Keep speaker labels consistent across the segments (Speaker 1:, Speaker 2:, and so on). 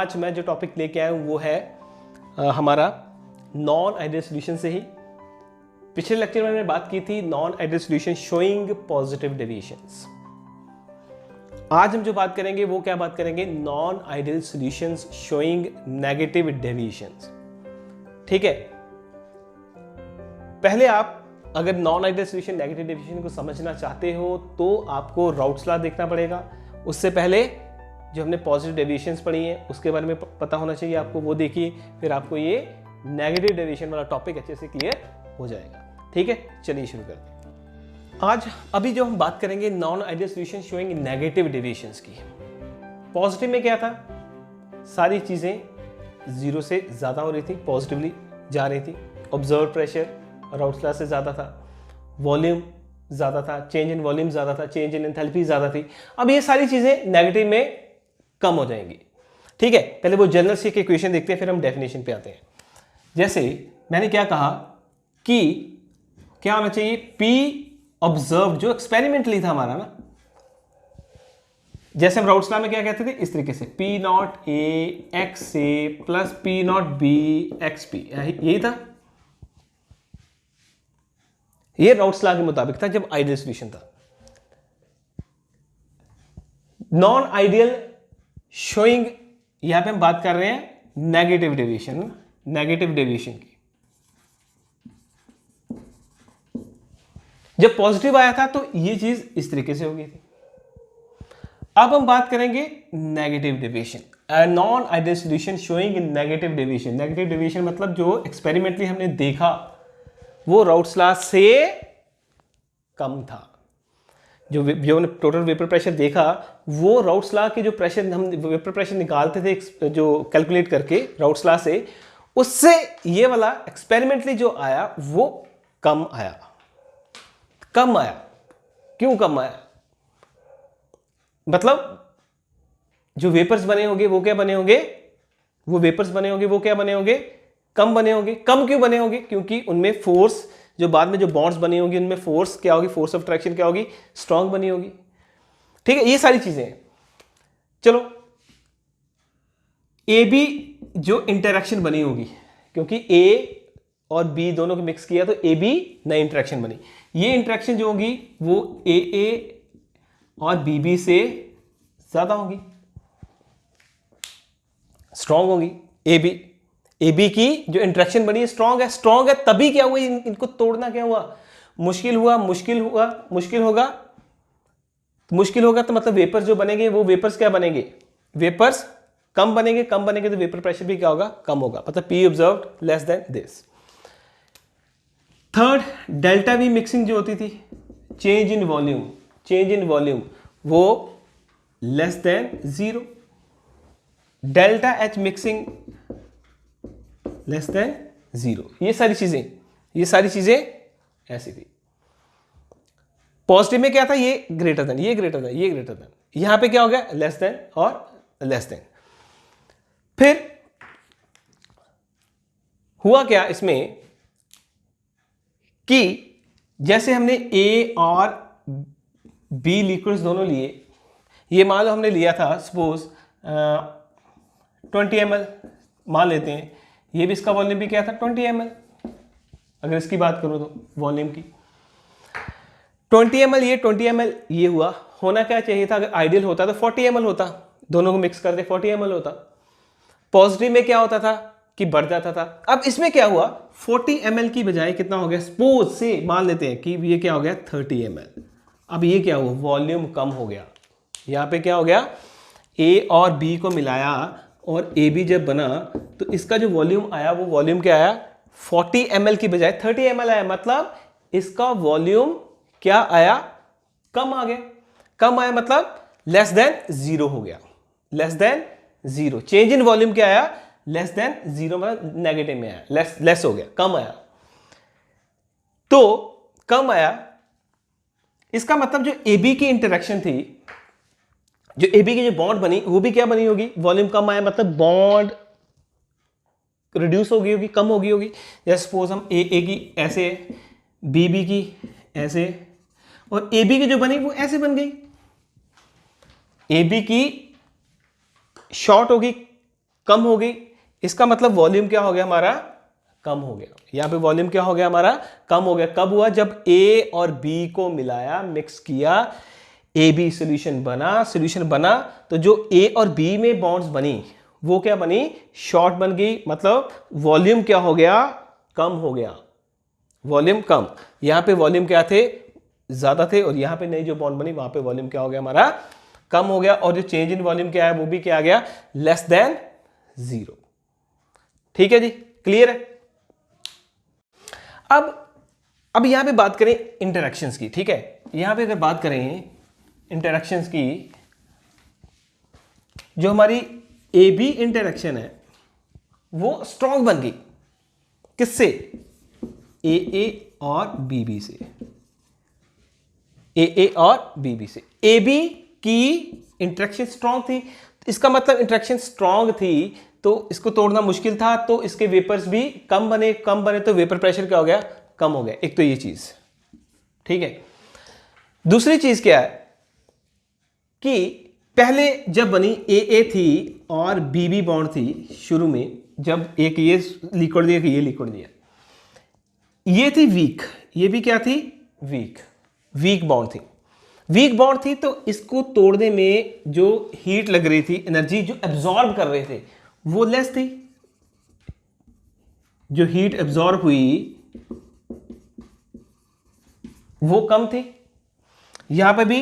Speaker 1: आज मैं जो टॉपिक लेके आया हूँ वो है हमारा नॉन आइडियल सॉल्यूशन से ही। पिछले लेक्चर में मैंने बात की थी non ideal solution showing positive deviations. आज हम जो बात करेंगे वो क्या बात करेंगे, non ideal solutions showing negative deviations. ठीक है, पहले आप अगर non ideal solution negative deviation को समझना चाहते हो तो आपको राउट्स लॉ देखना पड़ेगा। उससे पहले जो हमने पॉजिटिव डेविएशंस पढ़ी हैं उसके बारे में पता होना चाहिए आपको, वो देखिए, फिर आपको ये नेगेटिव डेविएशन वाला टॉपिक अच्छे से क्लियर हो जाएगा। ठीक है, चलिए शुरू करते हैं। आज अभी जो हम बात करेंगे non ideal solution showing negative deviations की। पॉजिटिव में क्या था, सारी चीजें जीरो से ज्यादा हो रही थी, पॉजिटिवली जा रही थी। ऑब्जर्व प्रेशर राउट्स लॉ से ज्यादा था, वॉल्यूम ज्यादा था, चेंज इन वॉल्यूम ज्यादा था, चेंज इन एंथैल्पी ज्यादा थी। अब ये सारी चीजें नेगेटिव में कम हो जाएंगी। ठीक है, पहले वो जनरल सी इक्वेशन देखते हैं, फिर हम डेफिनेशन पे आते हैं। जैसे मैंने क्या कहा कि क्या होना चाहिए, P ऑब्जर्व जो एक्सपेरिमेंटली था हमारा ना, जैसे हम राउट्स लॉ में क्या कहते थे, इस तरीके से P not A X A plus P not B x P, यही था। ये राउट्स लॉ के मुताबिक था जब आइडियल सॉल्यूशन था। नॉन आइडियल शोइंग, यहां पे हम बात कर रहे हैं नेगेटिव डेविएशन, नेगेटिव डेविएशन की। जब पॉजिटिव आया था तो ये चीज इस तरीके से हो गई थी। अब हम बात करेंगे negative deviation, non ideal solution showing negative deviation. Negative deviation मतलब जो एक्सपेरिमेंटली हमने देखा वो राउट्स लॉ से कम था। जो हमने टोटल वेपर प्रेशर देखा वो राउट्स लॉ के जो प्रेशर हम वेपर प्रेशर निकालते थे जो कैलकुलेट करके राउट्स लॉ से, उससे ये वाला एक्सपेरिमेंटली जो आया वो कम आया। कम आया, क्यों कम आया, मतलब जो वेपर्स बने होंगे वो क्या बने होंगे, वो वेपर्स बने होंगे वो क्या बने होंगे, कम बने होंगे। कम क्यों बने होंगे, क्योंकि उनमें फोर्स, जो बाद में जो बॉन्ड्स बनी होंगी उनमें फोर्स क्या होगी, फोर्स ऑफ अट्रैक्शन क्या होगी, स्ट्रांग बनी होगी। ठीक है, ये सारी चीजें हैं। चलो ए बी जो इंटरेक्शन बनी होगी, क्योंकि ए और बी दोनों को मिक्स किया तो ए बी नई इंटरेक्शन बनी। ये इंटरेक्शन जो होगी वो ए और बी से ज्यादा होगी, स्ट्रांग होगी। ए बी की जो इंटरेक्शन बनी है स्ट्रांग है, स्ट्रांग है तभी क्या हुआ, इनको तोड़ना क्या हुआ, मुश्किल हुआ। मुश्किल होगा तो मतलब वेपर्स जो बनेंगे वो वेपर्स क्या बनेंगे, वेपर्स कम बनेंगे, कम बनेंगे तो वेपर प्रेशर भी क्या होगा, कम होगा। मतलब P observed less than this. Third, delta we mixing जो होती थी, चेंज इन वॉल्यूम वो less than 0। Delta H mixing less than 0। ये सारी चीजें ऐसी थी। पॉजिटिव में क्या था, ये ग्रेटर देन, ये ग्रेटर देन, ये ग्रेटर देन। यहां पे क्या हो गया, लेस देन और लेस देन। फिर हुआ क्या इसमें कि जैसे हमने ए और बी लिक्विड्स दोनों लिए, ये मान लो हमने लिया था सपोज 20 ml मान लेते हैं, ये भी इसका वॉल्यूम भी क्या था 20 ml। अगर इसकी बात करूं तो वॉल्यूम की 20 ml, ये 20 ml ये हुआ। होना क्या चाहिए था, अगर आइडियल होता तो 40 ml होता, दोनों को मिक्स कर दे 40 ml होता। पॉजिटिव में क्या होता था कि बढ़ जाता था। अब इसमें क्या हुआ, 40 ml की बजाय कितना हो गया, सपोज से मान लेते हैं कि ये क्या हो गया 30 ml। अब ये क्या हुआ, वॉल्यूम कम हो गया। यहां पे क्या हो गया, ए और बी को मिलाया और ए बी जब बना तो इसका जो वॉल्यूम आया वो वॉल्यूम क्या आया, 40 ml की बजाय 30 ml आया। मतलब इसका वॉल्यूम क्या आया, कम आ गया। कम आया मतलब लेस देन 0 हो गया, less than 0। Change in volume क्या आया, लेस देन 0, मतलब नेगेटिव में आया, लेस हो गया, कम आया। तो कम आया, इसका मतलब जो ए बी की इंटरेक्शन थी, जो ए बी की जो बॉन्ड बनी वो भी क्या बनी होगी, वॉल्यूम कम आया मतलब बॉन्ड रिड्यूस हो गई होगी, कम हो गई होगी। जैसे सपोज हम ए की ऐसे, बी की ऐसे, और ए बी की जो बनी वो ऐसे बन गई। ए बी की शॉर्ट होगी कम हो गई, इसका मतलब वॉल्यूम क्या हो गया हमारा, कम हो गया। यहां पे वॉल्यूम क्या हो गया हमारा, कम हो गया। कब हुआ, जब ए और बी को मिलाया, मिक्स किया, ए बी सोल्यूशन बना, तो जो ए और बी में बॉन्ड्स बनी वो क्या बनी, शॉर्ट बन गई, मतलब वॉल्यूम क्या हो गया, कम हो गया, वॉल्यूम कम। यहां पे वॉल्यूम क्या थे, ज्यादा थे, और यहां पे नई जो बॉन्ड बनी वहां पे वॉल्यूम क्या हो गया हमारा, कम हो गया। और जो चेंज इन वॉल्यूम क्या है वो भी क्या आ गया, लेस देन 0। ठीक है जी, क्लियर है। अब यहां पे बात करें इंटरैक्शंस की। ठीक है, यहां पे अगर बात करें इंटरैक्शंस की, जो हमारी ए बी इंटरैक्शन है वो स्ट्रॉन्ग बन गई, किससे, ए ए और बी बी से, ए ए और बी बी से। ए बी की इंटरेक्शन स्ट्रॉन्ग थी, इसका मतलब इंटरेक्शन स्ट्रॉन्ग थी तो इसको तोड़ना मुश्किल था, तो इसके वेपर्स भी कम बने तो वेपर प्रेशर क्या हो गया, कम हो गया। एक तो ये चीज, ठीक है। दूसरी चीज क्या है कि पहले जब बनी ए ए थी और बी बी बॉन्ड थी शुरू में, जब एक ये लिक्विड दिया, ये लिक्विड दिया, ये थी वीक, ये भी क्या थी, वीक बॉन्ड थी। वीक बॉन्ड थी तो इसको तोड़ने में जो हीट लग रही थी, एनर्जी जो एब्जॉर्ब कर रहे थे वो लेस थी, जो हीट एब्जॉर्ब हुई वो कम थी। यहां पे भी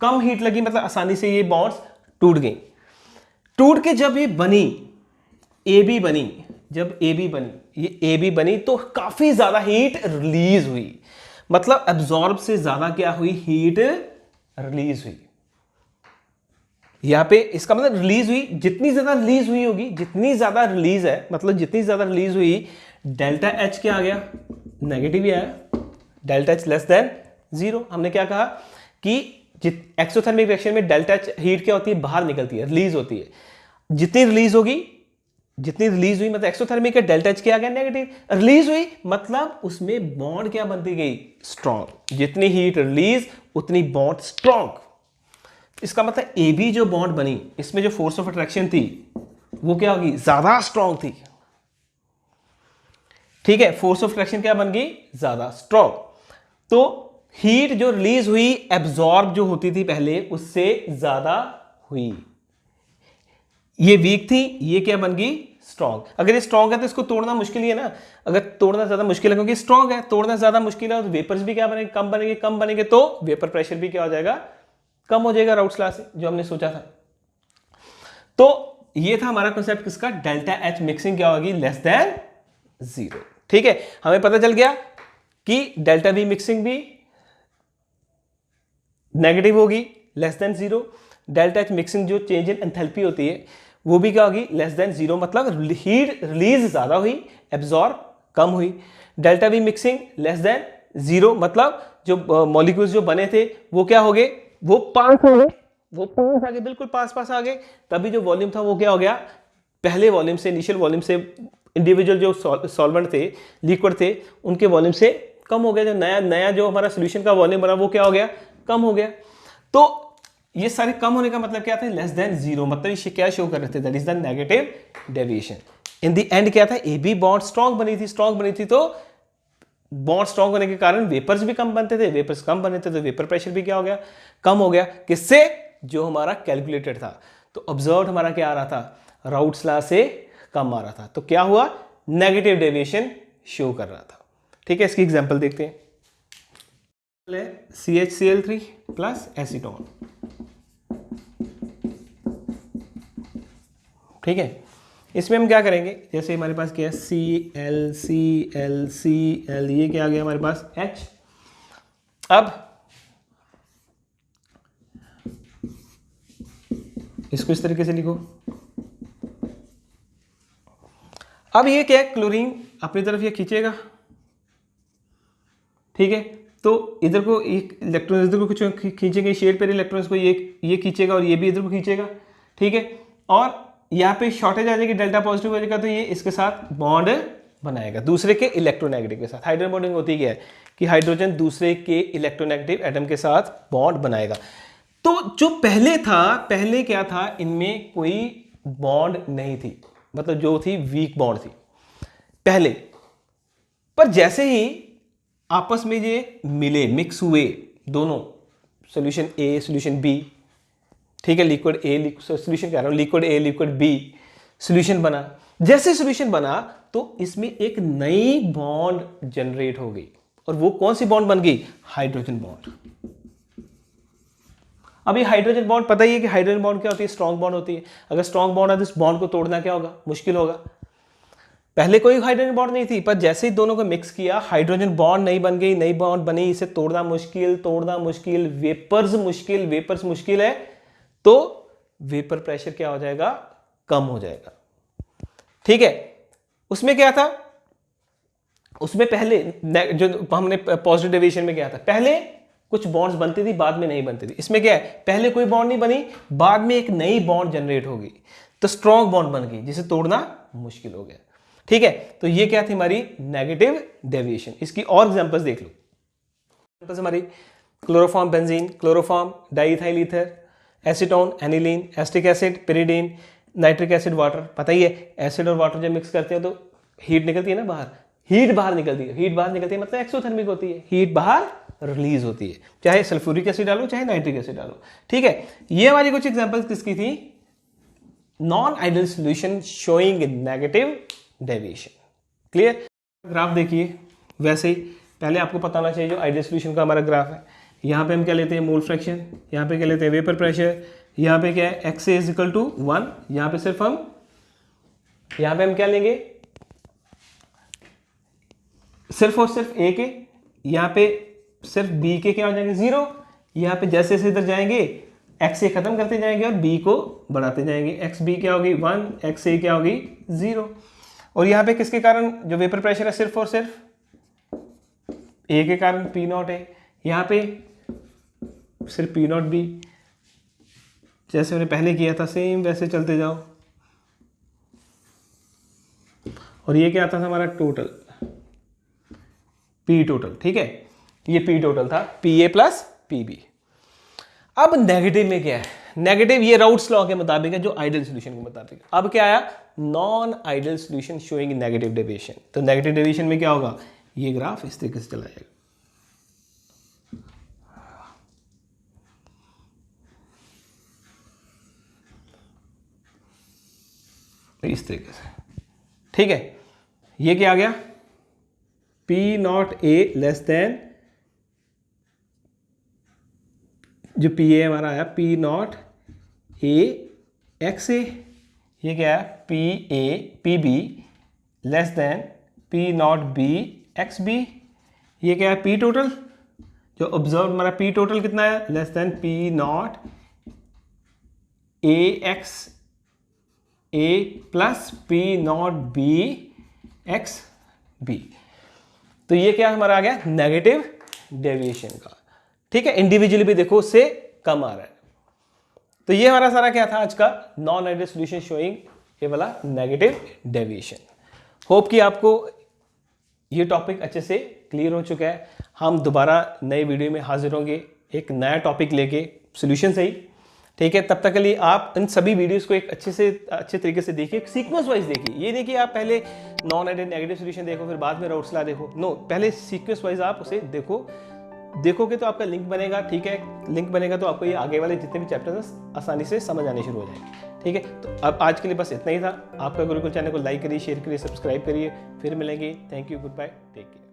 Speaker 1: कम हीट लगी, मतलब आसानी से ये बॉन्ड्स टूट गई। टूट के जब ये बनी, ए बी बनी, जब ए बी बनी, ये ए बी बनी तो काफी ज्यादा हीट रिलीज हुई, मतलब एब्जॉर्ब से ज्यादा क्या हुई, हीट रिलीज हुई। यहां पे इसका मतलब रिलीज हुई, जितनी ज्यादा रिलीज हुई होगी, जितनी ज्यादा रिलीज है, मतलब जितनी ज्यादा रिलीज हुई, डेल्टा एच क्या आ गया, नेगेटिव ही आया, डेल्टा एच लेस देन 0। हमने क्या कहा कि एक्सोथर्मिक रिएक्शन में डेल्टा एच हीट क्या होती है, बाहर निकलती है, रिलीज होती है। जितनी रिलीज हुई, मतलब एक्सोथर्मिक है, डेल्टा एच क्या आ गया, नेगेटिव। रिलीज हुई मतलब उसमें बॉन्ड क्या बनती गई, स्ट्रॉन्ग। जितनी हीट रिलीज उतनी बॉन्ड स्ट्रॉन्ग। इसका मतलब ए बी जो बॉन्ड बनी, इसमें जो फोर्स ऑफ अट्रैक्शन थी वो क्या होगी, ज्यादा स्ट्रॉन्ग थी। ठीक है, फोर्स ऑफ अट्रैक्शन क्या बन गई, ज्यादा स्ट्रॉन्ग। तो हीट जो रिलीज हुई, एब्जॉर्ब जो होती थी पहले उससे ज्यादा हुई। ये वीक थी, ये क्या बन गई, स्ट्रॉन्ग। अगर ये स्ट्रॉन्ग है तो इसको तोड़ना मुश्किल ही है ना, अगर तोड़ना ज्यादा मुश्किल है क्योंकि स्ट्रॉन्ग है, तोड़ना ज्यादा मुश्किल है, तो वेपर्स भी क्या बनेंगे, कम बनेंगे, तो वेपर प्रेशर भी क्या हो जाएगा, कम हो जाएगा राउट्स लॉ से, जो हमने सोचा था। तो ये था हमारा कॉन्सेप्ट किसका, डेल्टा एच मिक्सिंग क्या होगी, लेस देन 0। ठीक है, हमें पता चल गया कि डेल्टा बी मिक्सिंग भी नेगेटिव होगी, less than 0। Delta H mixing जो चेंज इन एंथैल्पी होती है वो भी क्या होगी, लेस देन 0, मतलब हीट रिलीज ज्यादा हुई, एब्जॉर्ब कम हुई। Delta B mixing less than 0, मतलब जो मॉलिक्यूल्स जो बने थे वो क्या हो गए, वो पास हो गए, वो पास आ गए, बिल्कुल पास आ गए। तभी जो वॉल्यूम था वो क्या हो गया, पहले वॉल्यूम से, इनिशियल वॉल्यूम से, इंडिविजुअल जो सॉल्वेंट थे, लिक्विड थे, उनके वॉल्यूम से कम हो गया। जो नया जो हमारा सोल्यूशन का वॉल्यूम बना वो क्या हो गया, कम हो गया। तो ये सारे कम होने का मतलब क्या था, लेस देन 0, मतलब ये क्या शो कर रहे थे, that is the negative deviation. In the end क्या था, ए बी बॉन्ड स्ट्रॉन्ग बनी थी, तो बॉन्ड स्ट्रॉन्ग होने के कारण वेपर्स भी कम बनते थे, वेपर्स कम बने थे तो वेपर प्रेशर भी क्या हो गया, कम हो गया। किससे, जो हमारा कैलकुलेटेड था। तो ऑब्जर्व हमारा क्या आ रहा था, राउट्स लॉ से कम आ रहा था, तो क्या हुआ, नेगेटिव डेविएशन शो कर रहा था। ठीक है, इसकी एग्जांपल देखते हैं। CHCl3 plus acetone. ठीक है, इसमें हम क्या करेंगे, जैसे हमारे पास क्या है, Cl, ये क्या आ गया हमारे पास, H। अब इसको इस तरीके से लिखो। अब ये क्या है, क्लोरीन अपनी तरफ ये खींचेगा, ठीक है, तो इधर को एक इलेक्ट्रॉन इधर को खींचेंगे, शेयर पेयर इलेक्ट्रॉन्स को ये खींचेगा और ये भी इधर को खींचेगा। ठीक है, और यहाँ पे शॉर्टेज आ जाएगी, डेल्टा पॉजिटिव हो जाएगा, तो ये इसके साथ बॉन्ड बनाएगा दूसरे के इलेक्ट्रोनेगेटिव के साथ। हाइड्रोजन बॉन्डिंग होती क्या है कि हाइड्रोजन दूसरे के इलेक्ट्रोनेगेटिव एटम के साथ बॉन्ड बनाएगा। तो जो पहले था, पहले क्या था, इनमें कोई बॉन्ड नहीं थी, मतलब जो थी वीक बॉन्ड थी पहले। पर जैसे ही आपस में ये मिले, मिक्स हुए दोनों, सॉल्यूशन ए सॉल्यूशन बी, ठीक है, लिक्विड ए सॉल्यूशन कह रहा हूं, liquid A liquid B solution बना। जैसे सॉल्यूशन बना तो इसमें एक नई बॉन्ड जनरेट हो गई, और वो कौन सी बॉन्ड बन गई? Hydrogen bond. अब ये हाइड्रोजन बॉन्ड, पता ही है कि हाइड्रोजन बॉन्ड क्या होती है? स्ट्रॉन्ग बॉन्ड होती है। अगर स्ट्रॉन्ग बॉन्ड है तो इस बॉन्ड को तोड़ना क्या होगा? मुश्किल होगा। पहले कोई हाइड्रोजन बॉन्ड नहीं थी, पर जैसे ही दोनों को मिक्स किया हाइड्रोजन बॉन्ड नई बन गई, नई बॉन्ड बनी, इसे तोड़ना मुश्किल, तोड़ना मुश्किल, वेपर्स मुश्किल, वेपर्स मुश्किल है, तो वेपर प्रेशर क्या हो जाएगा? कम हो जाएगा। ठीक है, उसमें क्या था? उसमें पहले जो हमने पॉजिटिव डेविएशन में क्या था, पहले कुछ बॉन्ड्स बनती थी, बाद में नहीं बनती थी। इसमें क्या है? पहले कोई बॉन्ड नहीं बनी, बाद में एक नई बॉन्ड जनरेट होगी, तो स्ट्रॉन्ग बॉन्ड बन गई, जिसे तोड़ना मुश्किल हो गया। ठीक है, तो ये क्या थी हमारी नेगेटिव डेविएशन। इसकी और एग्जांपल्स देख लो। एग्जांपल्स हमारी chloroform benzene, chloroform diethyl ether, acetone, aniline, acetic acid, pyridine, nitric acid, water. पता ही है एसिड और वाटर जब मिक्स करते हैं तो हीट निकलती है ना बाहर, हीट बाहर निकलती है, हीट बाहर निकलती है मतलब एक्सोथर्मिक होती है, हीट बाहर रिलीज होती है, चाहे सल्फ्यूरिक एसिड डालो चाहे नाइट्रिक एसिड डालो। ठीक है, ये हमारी कुछ एग्जांपल्स किसकी थी? Non ideal solution showing negative deviation. Clear? Graph देखिए, वैसे ही पहले आपको पता होना चाहिए जो आइडियल सॉल्यूशन का हमारा ग्राफ है। यहाँ पे हम क्या लेते हैं? मोल फ्रैक्शन, यहाँ पे क्या लेते हैं? वेपर प्रेशर, यहाँ पे क्या है? एक्स इज इक्वल टू 1, यहाँ पे सिर्फ हम क्या लेंगे? सिर्फ और सिर्फ ए के, यहाँ पे सिर्फ बी के क्या हो जाएंगे? 0। यहाँ पे जैसे जैसे इधर जाएंगे एक्स ए खत्म करते जाएंगे और बी को बढ़ाते जाएंगे। एक्स बी क्या होगी? 1, एक्स ए क्या होगी? 0। और यहाँ पे किसके कारण जो वेपर प्रेशर है? सिर्फ और सिर्फ ए के कारण, पी नॉट है। यहाँ पे सिर्फ पी नॉट बी, जैसे मैंने पहले किया था सेम वैसे चलते जाओ। और ये क्या आता था हमारा? Total, P total. ठीक है, ये पी टोटल था, P A plus P B. अब नेगेटिव में क्या है? नेगेटिव ये राउट्स लॉ के मुताबिक है, जो आइडियल सॉल्यूशन के मुताबिक। अब क्या आया? Non ideal solution showing negative deviation. तो नेगेटिव डेविएशन में क्या होगा? ये ग्राफ इस तरीके से चला जाएगा, इस तरीके से। ठीक है, ये क्या आ गया? P naught A less than, जो पी ए हमारा आया, P naught A X A. ये क्या है? P A P B less than P naught B X B. ये क्या है? पी टोटल, जो ऑब्जर्व हमारा पी टोटल कितना है? Less than P naught A X A plus P naught B X B. तो ये क्या हमारा आ गया? नेगेटिव डेविएशन का। ठीक है, इंडिविजुअली भी देखो उससे कम आ रहा है। तो ये हमारा सारा क्या था आज का? नॉन आइडियल सॉल्यूशन शोइंग ये वाला नेगेटिव डेविएशन। होप कि आपको ये टॉपिक अच्छे से क्लियर हो चुका है। हम दोबारा नए वीडियो में हाजिर होंगे एक नया टॉपिक लेके, सॉल्यूशन से ही। ठीक है, तब तक के लिए आप इन सभी वीडियोस को एक अच्छे तरीके से देखिए, सीक्वेंस वाइज देखिए। ये देखिए आप पहले नॉन आइडियल नेगेटिव सॉल्यूशन देखो, फिर बाद में राउट्स लॉ देखो। नो, पहले सीक्वेंस वाइज आप उसे देखोगे तो आपका लिंक बनेगा। ठीक है, लिंक बनेगा तो आपको ये आगे वाले जितने भी चैप्टर्स आसानी से समझ आने शुरू हो जाएंगे। ठीक है, तो अब आज के लिए बस इतना ही था। आपका गुरुकुल चैनल को लाइक करिए, शेयर करिए, सब्सक्राइब करिए। फिर मिलेंगे। Thank you, goodbye, take care.